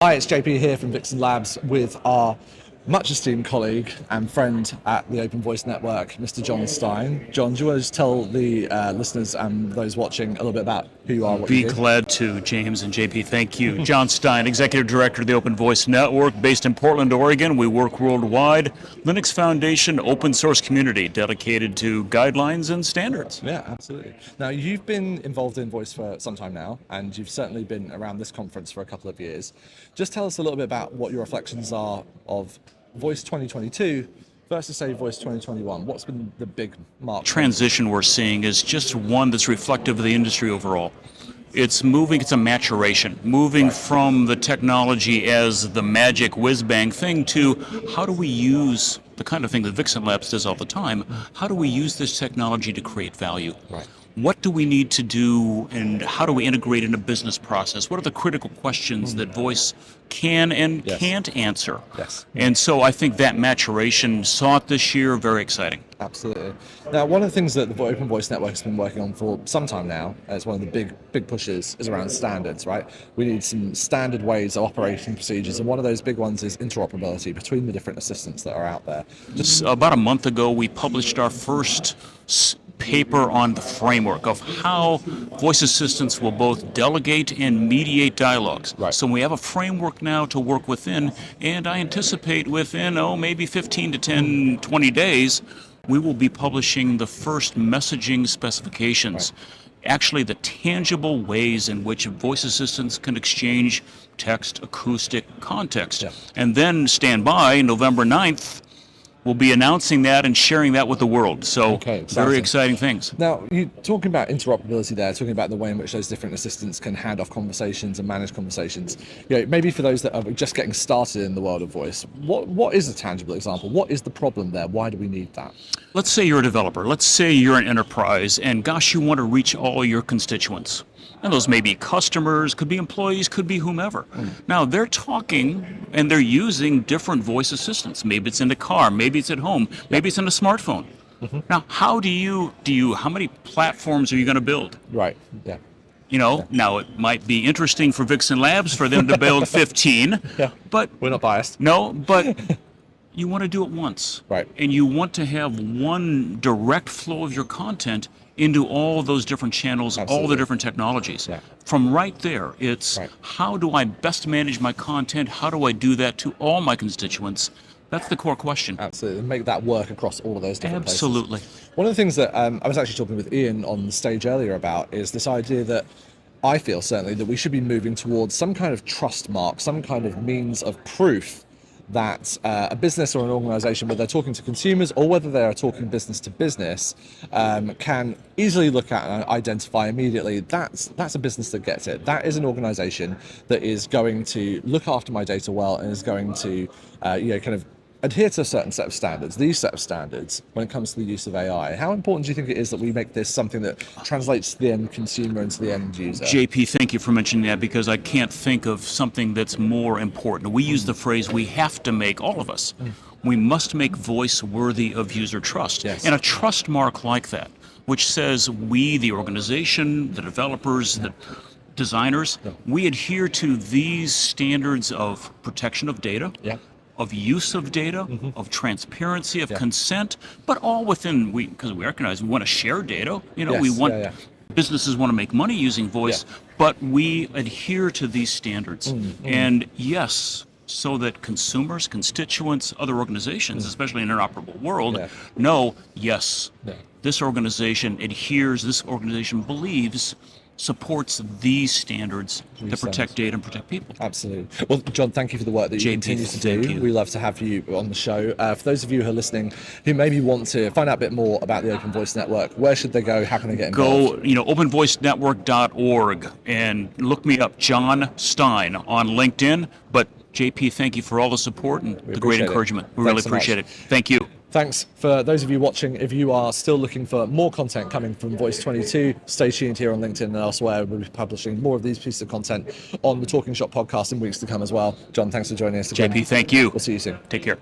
Hi, it's JP here from Vixen Labs with our much esteemed colleague and friend at the Open Voice Network, Mr. John Stein. John, do you want to just tell the listeners and those watching a little bit about who you are, what you do? Be glad to, James and JP. Thank you. John Stein, Executive Director of the Open Voice Network, based in Portland, Oregon. We work worldwide. Linux Foundation, open source community dedicated to guidelines and standards. Yeah, absolutely. Now, you've been involved in Voice for some time now, and you've certainly been around this conference for a couple of years. Just tell us a little bit about what your reflections are of Voice 2022 versus, say, Voice 2021. What's been the big mark? Transition we're seeing is just one that's reflective of the industry overall. It's moving, it's a maturation, moving from the technology as the magic whiz-bang thing to how do we use the kind of thing that Vixen Labs does all the time, how do we use this technology to create value? Right. What do we need to do and how do we integrate in a business process? What are the critical questions that voice can and can't answer? Yes. And so I think that maturation saw it this year, very exciting. Absolutely. Now, one of the things that the Open Voice Network has been working on for some time now, as one of the big pushes, is around standards, right? We need some standard ways of operating procedures, and one of those big ones is interoperability between the different assistants that are out there. Just about a month ago, we published our first paper on the framework of how voice assistants will both delegate and mediate dialogues. Right. So we have a framework now to work within, and I anticipate within, maybe 15 to 20 days, we will be publishing the first messaging specifications. Right. Actually, the tangible ways in which voice assistants can exchange text, acoustic, context. Yeah. And then stand by, November 9th, we'll be announcing that and sharing that with the world. So very exciting things. Now, you talking about interoperability there, talking about the way in which those different assistants can hand off conversations and manage conversations. Maybe for those that are just getting started in the world of voice, what is a tangible example? What is the problem there? Why do we need that? Let's say you're a developer. Let's say you're an enterprise and gosh, you want to reach all your constituents. And those may be customers, could be employees, could be whomever. Now, they're talking and they're using different voice assistants. Maybe it's in the car, maybe it's at home, maybe it's in a smartphone. Now, how how many platforms are you going to build? Right, yeah. Now it might be interesting for Vixen Labs for them to build 15, but we're not biased. No, but you want to do it once. Right. And you want to have one direct flow of your content into all those different channels, all the different technologies. Yeah. From right there, it's how do I best manage my content? How do I do that to all my constituents? That's the core question. Absolutely, make that work across all of those different places. Absolutely. One of the things that I was actually talking with Ian on the stage earlier about is this idea that I feel certainly that we should be moving towards some kind of trust mark, some kind of means of proof that a business or an organization, whether they're talking to consumers or whether they are talking business to business, can easily look at and identify immediately that's a business that gets it. That is an organization that is going to look after my data well and is going to kind of adhere to a certain set of standards, these set of standards, when it comes to the use of AI. How important do you think it is that we make this something that translates to the end consumer and to the end user? JP, thank you for mentioning that, because I can't think of something that's more important. We use the phrase, we have to make, all of us, we must make voice worthy of user trust. Yes. And a trust mark like that, which says we, the organization, the developers, the designers, we adhere to these standards of protection of data, of use of data, of transparency, of consent, but all within, because we recognize we want to share data. We want, businesses want to make money using voice, but we adhere to these standards. And yes, so that consumers, constituents, other organizations, especially in an interoperable world, know, this organization adheres, this organization believes, supports these standards that protect data and protect people. Absolutely. Well, John, thank you for the work that you continue to do. We love to have you on the show. For those of you who are listening who maybe want to find out a bit more about the Open Voice Network, where should they go? How can they get involved? Go, openvoicenetwork.org and look me up, John Stein, on LinkedIn. But JP, thank you for all the support and the great encouragement. We really appreciate it. Thank you. Thanks. For those of you watching, if you are still looking for more content coming from Voice 22, stay tuned here on LinkedIn and elsewhere. We'll be publishing more of these pieces of content on the Talking Shop podcast in weeks to come as well. John, thanks for joining us again. JP, thank you. We'll see you soon. Take care.